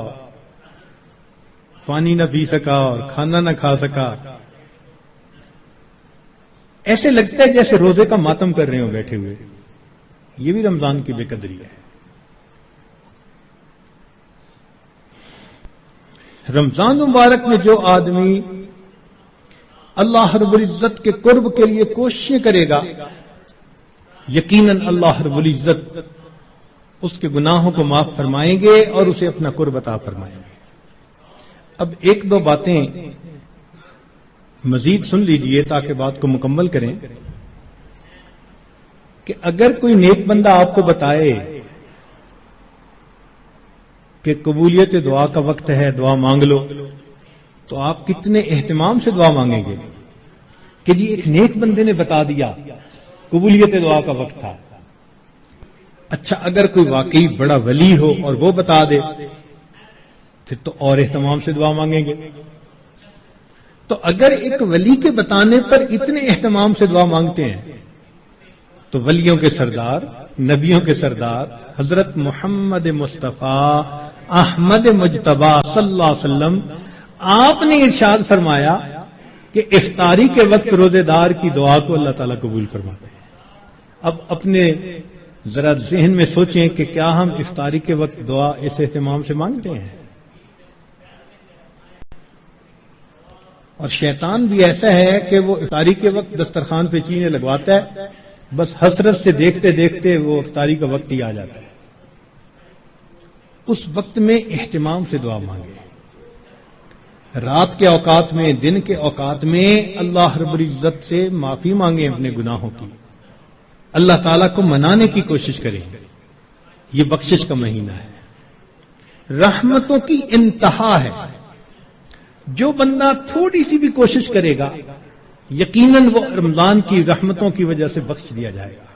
Speaker 2: پانی نہ پی سکا اور کھانا نہ کھا سکا. ایسے لگتا ہے جیسے روزے کا ماتم کر رہے ہو بیٹھے ہوئے. یہ بھی رمضان کی بے قدری ہے. رمضان مبارک میں جو آدمی اللہ رب العزت کے قرب کے لیے کوششیں کرے گا، یقیناً اللہ رب العزت اس کے گناہوں کو معاف فرمائیں گے اور اسے اپنا قرب عطا فرمائیں گے. اب ایک دو باتیں مزید سن لیجئے تاکہ بات کو مکمل کریں کہ اگر کوئی نیک بندہ آپ کو بتائے کہ قبولیت دعا کا وقت ہے، دعا مانگ لو، تو آپ کتنے اہتمام سے دعا مانگیں گے کہ جی ایک نیک بندے نے بتا دیا قبولیت دعا کا وقت تھا. اچھا اگر کوئی واقعی بڑا ولی ہو اور وہ بتا دے پھر تو اور اہتمام سے دعا مانگیں گے. تو اگر ایک ولی کے بتانے پر اتنے اہتمام سے دعا مانگتے ہیں تو ولیوں کے سردار، نبیوں کے سردار حضرت محمد مصطفیٰ احمد مجتبی صلی اللہ علیہ وسلم، آپ نے ارشاد فرمایا کہ افطاری کے وقت روزے دار کی دعا کو اللہ تعالیٰ قبول فرماتے ہیں. اب اپنے ذرا ذہن میں سوچیں کہ کیا ہم افطاری کے وقت دعا اس اہتمام سے مانگتے ہیں؟ اور شیطان بھی ایسا ہے کہ وہ افطاری کے وقت دسترخوان پہ چیزیں لگواتا ہے، بس حسرت سے دیکھتے دیکھتے وہ افطاری کا وقت ہی آ جاتا ہے. اس وقت میں اہتمام سے دعا مانگے. رات کے اوقات میں، دن کے اوقات میں اللہ رب العزت سے معافی مانگیں اپنے گناہوں کی، اللہ تعالیٰ کو منانے کی کوشش کریں. یہ بخشش کا مہینہ ہے، رحمتوں کی انتہا ہے. جو بندہ تھوڑی سی بھی کوشش کرے گا یقیناً وہ رمضان کی رحمتوں کی وجہ سے بخش دیا جائے گا.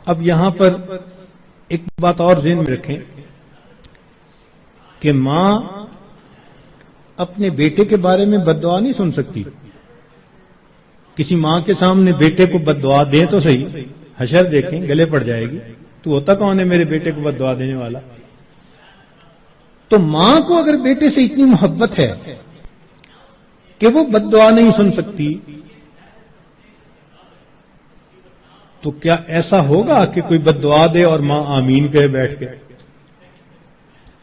Speaker 2: اب یہاں پر ایک بات اور ذہن میں رکھیں کہ ماں اپنے بیٹے کے بارے میں بد دعا نہیں سن سکتی. کسی ماں کے سامنے بیٹے کو بد دعا دیں تو صحیح، حشر دیکھیں گلے پڑ جائے گی. تو ہوتا کون ہے میرے بیٹے کو بد دعا دینے والا؟ تو ماں کو اگر بیٹے سے اتنی محبت ہے کہ وہ بد دعا نہیں سن سکتی تو کیا ایسا ہوگا کہ کوئی بد دعا دے اور ماں آمین کہے بیٹھ کے؟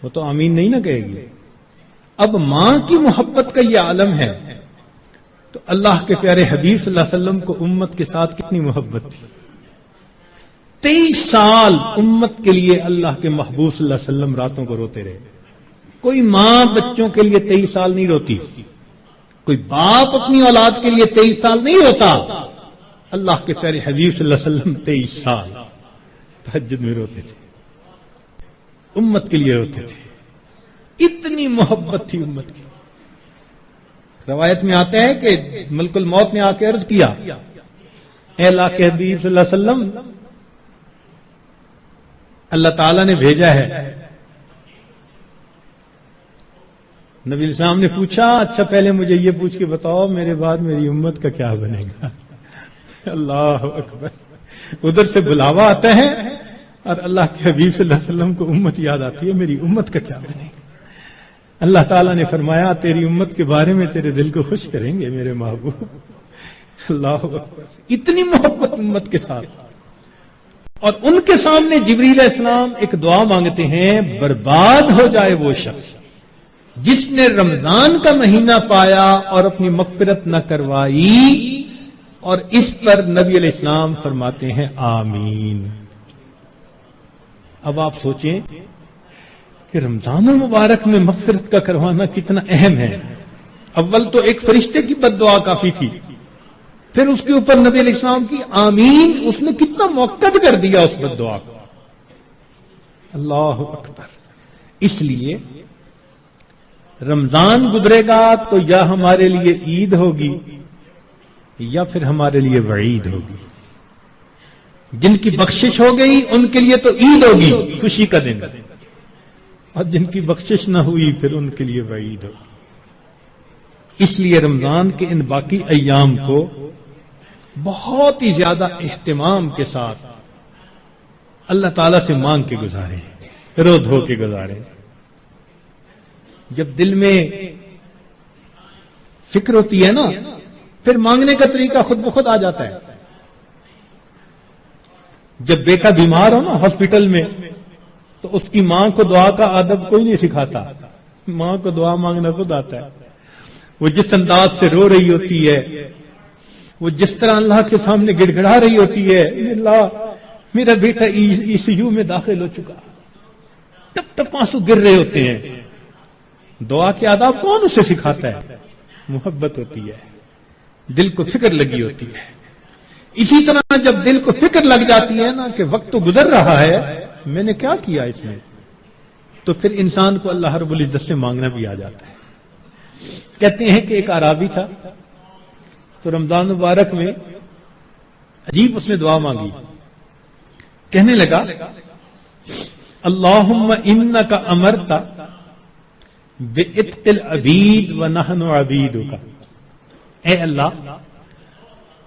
Speaker 2: وہ تو آمین نہیں نہ کہے گی. اب ماں کی محبت کا یہ عالم ہے تو اللہ کے پیارے حبیب صلی اللہ علیہ وسلم کو امت کے ساتھ کتنی محبت تھی. 23 سال امت کے لیے اللہ کے محبوب صلی اللہ علیہ وسلم راتوں کو روتے رہے. کوئی ماں بچوں کے لیے 23 سال نہیں روتی، کوئی باپ اپنی اولاد کے لیے 23 سال نہیں روتا. اللہ کے پیارے حبیب صلی اللہ علیہ وسلم 23 سال تہجد میں روتے تھے، امت کے لیے روتے تھے. اتنی محبت تھی امت کی. روایت میں آتا ہے کہ ملک الموت نے آ کے عرض کیا، اے اللہ کے حبیب صلی اللہ علیہ وسلم، اللہ تعالیٰ نے بھیجا ہے. نبی السلام نے پوچھا، اچھا پہلے مجھے یہ پوچھ کے بتاؤ میرے بعد میری امت کا کیا بنے گا؟ اللہ اکبر. ادھر سے بلاوا آتا ہے اور اللہ کے حبیب صلی اللہ علیہ وسلم کو امت یاد آتی ہے، میری امت کا کیا بنے گا؟ اللہ تعالیٰ نے فرمایا تیری امت کے بارے میں تیرے دل کو خوش کریں گے میرے محبوب. اللہ اکبر. اتنی محبت امت کے ساتھ. اور ان کے سامنے جبریل علیہ السلام ایک دعا مانگتے ہیں، برباد ہو جائے وہ شخص جس نے رمضان کا مہینہ پایا اور اپنی مغفرت نہ کروائی. اور اس پر نبی علیہ السلام فرماتے ہیں آمین. اب آپ سوچیں کہ رمضان المبارک میں مغفرت کا کروانا کتنا اہم ہے. اول تو ایک فرشتے کی بد دعا کافی تھی، پھر اس کے اوپر نبی علیہ السلام کی آمین، اس نے کتنا موقت کر دیا اس بد دعا کو. اللہ اکبر. اس لیے رمضان گزرے گا تو یا ہمارے لیے عید ہوگی یا پھر ہمارے لیے وعید ہوگی. جن کی بخشش ہو گئی ان کے لیے تو عید ہوگی، خوشی کا دن، اور جن کی بخشش نہ ہوئی پھر ان کے لیے وعید ہوگی. اس لیے رمضان کے ان باقی ایام کو بہت ہی زیادہ اہتمام کے ساتھ اللہ تعالی سے مانگ کے گزاریں، رو دھو کے گزاریں. جب دل میں فکر ہوتی ہے نا، پھر مانگنے کا طریقہ خود بخود آ جاتا ہے. جب بیٹا بیمار ہو نا ہاسپٹل میں، تو اس کی ماں کو دعا کا ادب کوئی نہیں سکھاتا، ماں کو دعا مانگنا خود آتا ہے. وہ جس انداز سے رو رہی ہوتی ہے، وہ جس طرح اللہ کے سامنے گڑ گڑا رہی ہوتی ہے، اللہ میرا بیٹا ای سی یو میں داخل ہو چکا، ٹپ ٹپ آنسو گر رہے ہوتے ہیں. دعا کے آداب کون اسے سکھاتا ہے؟ محبت ہوتی ہے، دل کو فکر لگی ہوتی ہے. اسی طرح جب دل کو فکر لگ جاتی ہے نا کہ وقت تو گزر رہا ہے، میں نے کیا کیا اس میں، تو پھر انسان کو اللہ رب العزت سے مانگنا بھی آ جاتا ہے. کہتے ہیں کہ ایک اعرابی تھا، تو رمضان مبارک میں عجیب اس نے دعا مانگی. کہنے لگا اللہم انک امرت بعتق العبید ونحن عبیدک. اے اللہ،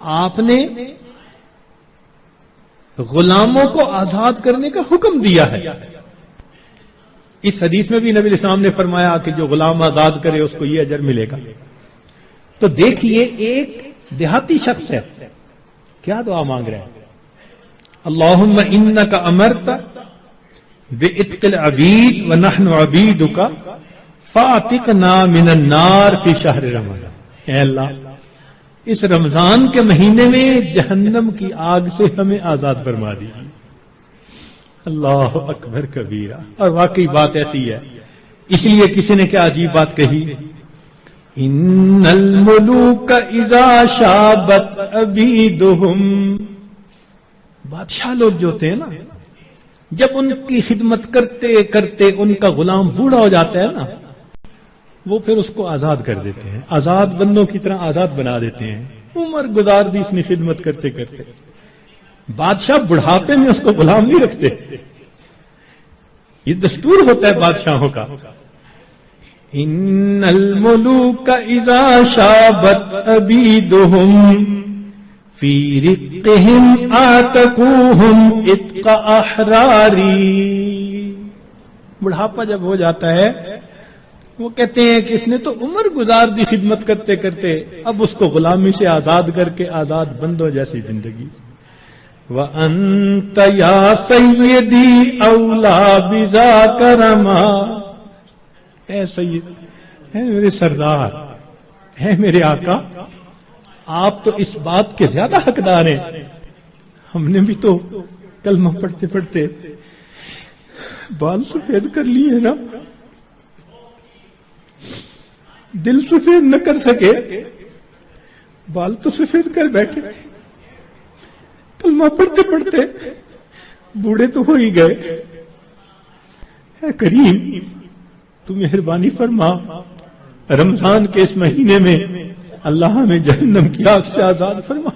Speaker 2: آپ نے غلاموں کو آزاد کرنے کا حکم دیا ہے. اس حدیث میں بھی نبی علیہ السلام نے فرمایا کہ جو غلام آزاد کرے اس کو یہ اجر ملے گا. تو دیکھیے ایک دیہاتی شخص ہے، کیا دعا مانگ رہے ہیں؟ اللہم انک امرت بعتق العبید ونحن عبیدک فاعتقنا من النار فی شہر رمضان. اے اللہ، اس رمضان کے مہینے میں جہنم کی آگ سے ہمیں آزاد فرما دیجیے. اللہ اکبر کبیرہ. اور واقعی بات ایسی ہے. اس لیے کسی نے کیا عجیب بات کہی، ان الملوک اذا شابت عبیدہم. بادشاہ لوگ جو ہوتے ہیں نا، جب ان کی خدمت کرتے کرتے ان کا غلام بوڑھا ہو جاتا ہے نا، وہ پھر اس کو آزاد کر دیتے ہیں، آزاد بندوں کی طرح آزاد بنا دیتے ہیں. عمر گزار دی اس نے خدمت کرتے کرتے. بادشاہ بڑھاپے میں اس کو غلام نہیں رکھتے، یہ دستور ہوتا ہے بادشاہوں کا. ان الملوک اذا شابت عبیدہم فی رقہم آتقوہم اتق احراری. بڑھاپا جب ہو جاتا ہے، وہ کہتے ہیں کہ اس نے تو عمر گزار دی خدمت کرتے کرتے، اب اس کو غلامی سے آزاد کر کے آزاد بندوں جیسی زندگی. وَأَنْتَ يَا سَيِّدِي أَوْلَى بِذَاكَ رَمَا، اے سید، اے میرے سردار، اے میرے آقا، آپ تو اس بات کے زیادہ حقدار ہیں. ہم نے بھی تو کلمہ پڑھتے پڑھتے بال سفید کر لیے نا، دل سفید نہ کر سکے، بال تو سفید کر بیٹھے. کلمہ پڑھتے پڑھتے بوڑھے تو ہو ہی گئے. اے کریم، تو مہربانی فرما، رمضان کے اس مہینے میں اللہ ہمیں جہنم کی آگ سے آزاد فرما.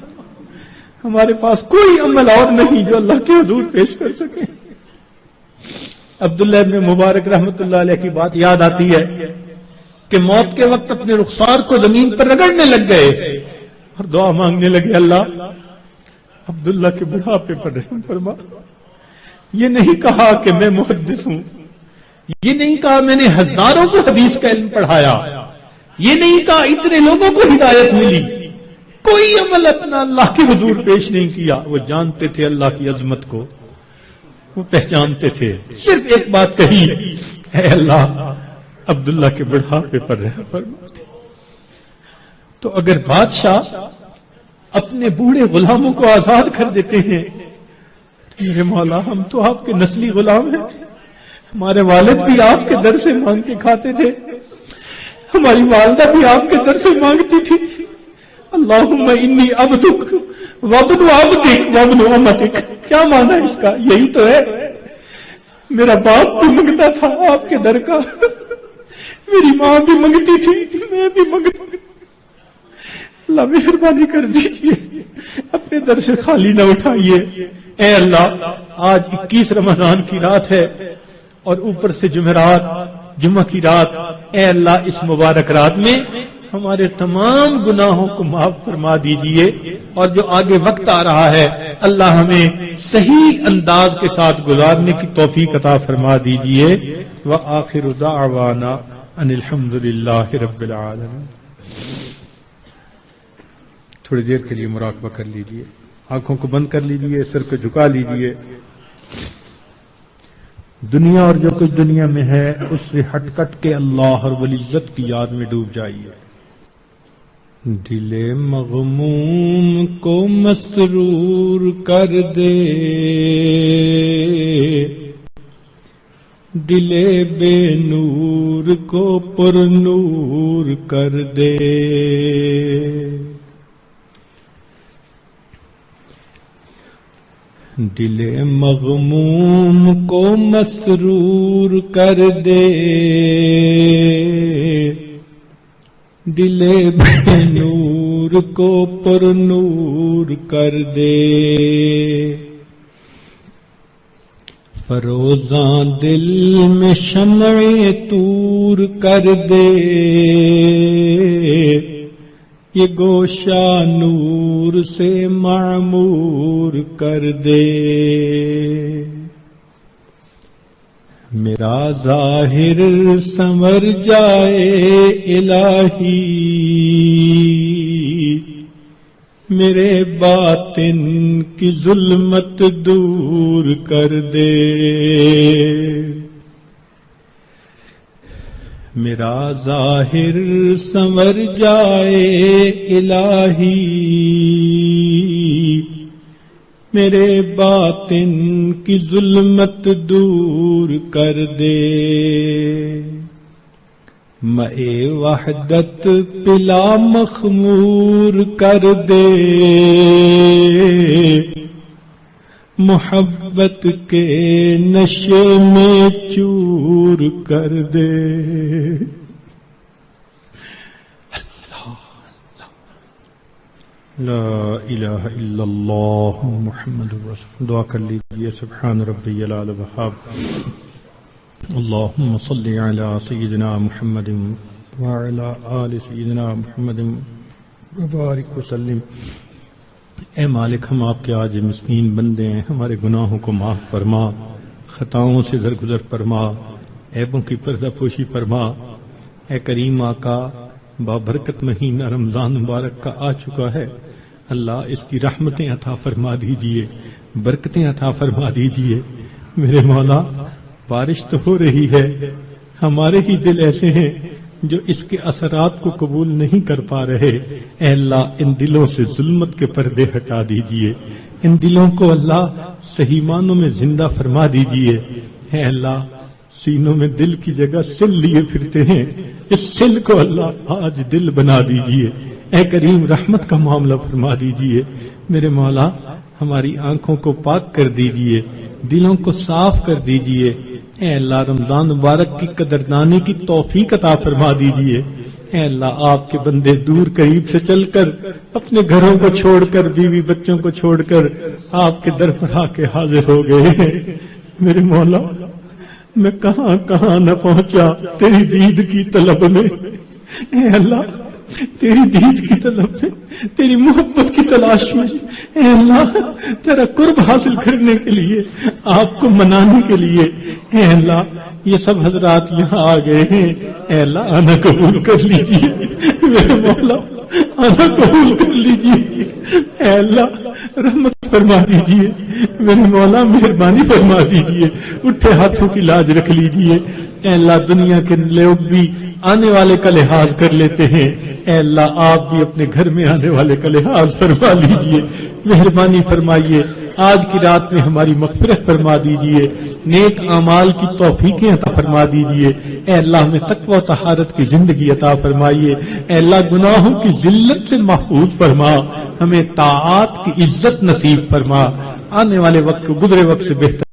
Speaker 2: ہمارے پاس کوئی عمل اور نہیں جو اللہ کے حضور پیش کر سکے. عبداللہ ابن مبارک رحمت اللہ علیہ کی بات یاد آتی ہے کہ موت کے وقت اپنے رخسار کو زمین پر رگڑنے لگ گئے اور دعا مانگنے لگے، اللہ عبداللہ کے بڑھاپے پر رحم فرما. یہ نہیں کہا کہ میں محدث ہوں، یہ نہیں کہا میں نے ہزاروں کو حدیث کا علم پڑھایا، یہ نہیں کہا اتنے لوگوں کو ہدایت ملی، کوئی عمل اپنا اللہ کے حضور پیش نہیں کیا. وہ جانتے تھے اللہ کی عظمت کو، وہ پہچانتے تھے. صرف ایک بات کہی، اے اللہ عبداللہ کے بڑھاپے پر رحم فرما. تو اگر بادشاہ اپنے بوڑھے غلاموں کو آزاد کر دیتے ہیں تو میرے مولا، ہم تو آپ کے نسلی غلام ہیں. ہمارے والد بھی آپ کے در سے مانگ کے کھاتے تھے، ہماری والدہ بھی آپ کے در سے مانگتی تھی. اللہم انی عبدک وابن عبدک وابن امتک. کیا مانا اس کا؟ یہی تو ہے. میرا باپ بھی منگتا تھا آپ کے در کا، میری ماں بھی منگتی تھی، میں بھی منگتا. اللہ مہربانی کر دیجئے، اپنے در سے خالی نہ اٹھائیے. اے اللہ، آج 21 رمضان کی رات ہے اور اوپر سے جمعرات، جمعہ کی رات. اے اللہ، اس مبارک رات میں ہمارے تمام گناہوں کو معاف فرما دیجئے، اور جو آگے وقت آ رہا ہے اللہ ہمیں صحیح انداز کے ساتھ گزارنے کی توفیق عطا فرما دیجئے. وآخر دعوانا ان الحمد للہ رب العالمین. تھوڑی دیر کے لیے مراقبہ کر لیجئے، آنکھوں کو بند کر لیجئے، سر کو جھکا لیجئے. دنیا اور جو کچھ دنیا میں ہے اس سے ہٹ کٹ کے اللہ رب العزت کی یاد میں ڈوب جائیے. دل مغموم کو مسرور کر دے، دل بے نور کو پر نور کر دے. دل مغموم کو مسرور کر دے، دل بے نور کو پر نور کر دے. فروزاں دل میں شمع طور کر دے، یہ گوشہ نور سے معمور کر دے. میرا ظاہر سنور جائے الہی، میرے باطن کی ظلمت دور کر دے. میرا ظاہر سنور جائے الہی، میرے باطن کی ظلمت دور کر دے. مئے وحدت پلا مخمور کر دے، محبت کے نشے میں چور کر دے. لا الہ الا اللہ محمد رسول. دعا کر لیجیے. سبحان ربی العلی الوہاب. اللہم صلی علی سیدنا محمد وعلی آل سیدنا محمد وبارک وسلم. اے مالک، ہم آپ کے آج مسکین بندے ہیں، ہمارے گناہوں کو معاف فرما، خطاؤں سے درگزر فرما، عیبوں کی پردہ پوشی فرما. اے کریم آقا، بابرکت مہینہ رمضان مبارک کا آ چکا ہے، اللہ اس کی رحمتیں عطا فرما دیجئے. برکتیں عطا فرما دیجئے میرے مولا. بارش تو ہو رہی ہے، ہمارے ہی دل ایسے ہیں جو اس کے اثرات کو قبول نہیں کر پا رہے. اے اللہ ان دلوں سے ظلمت کے پردے ہٹا دیجئے، ان دلوں کو اللہ صحیح معنوں میں زندہ فرما دیجئے. اے اللہ سینوں میں دل کی جگہ سل لیے پھرتے ہیں، اس سل کو اللہ آج دل بنا دیجئے. اے کریم رحمت کا معاملہ فرما دیجئے میرے مولا. ہماری آنکھوں کو پاک کر دیجئے، دلوں کو صاف کر دیجئے. اے اللہ رمضان مبارک کی قدردانی کی توفیق عطا فرما دیجئے. اے اللہ آپ کے بندے دور قریب سے چل کر اپنے گھروں کو چھوڑ کر بیوی بچوں کو چھوڑ کر آپ کے در پر آ کے حاضر ہو گئے ہیں میرے مولا. میں کہاں کہاں نہ پہنچا تیری دید کی طلب میں. اے اللہ تیری دید کی طلب میں، تیری محبت کی تلاش میں، اے اللہ تیرا قرب حاصل کرنے کے لیے، آپ کو منانے کے لیے. اے اللہ یہ سب حضرات یہاں آ گئے ہیں، اے اللہ آنا قبول کر لیجئے میرے مولا، آنا قبول کر لیجئے. اے اللہ رحمت فرما دیجئے میرے مولا، مہربانی فرما دیجئے. اٹھے ہاتھوں کی لاج رکھ لیجئے. اے اللہ دنیا کے لوگ بھی آنے والے کا لحاظ کر لیتے ہیں، اے اللہ آپ بھی اپنے گھر میں آنے والے کا لحاظ فرما لیجئے. مہربانی فرمائیے، آج کی رات میں ہماری مغفرت فرما دیجئے، نیک اعمال کی توفیقیں عطا فرما دیجئے. اے اللہ ہمیں تقوی و طہارت کی زندگی عطا فرمائیے. اے اللہ گناہوں کی ذلت سے محفوظ فرما، ہمیں طاعات کی عزت نصیب فرما. آنے والے وقت کو گزرے وقت سے بہتر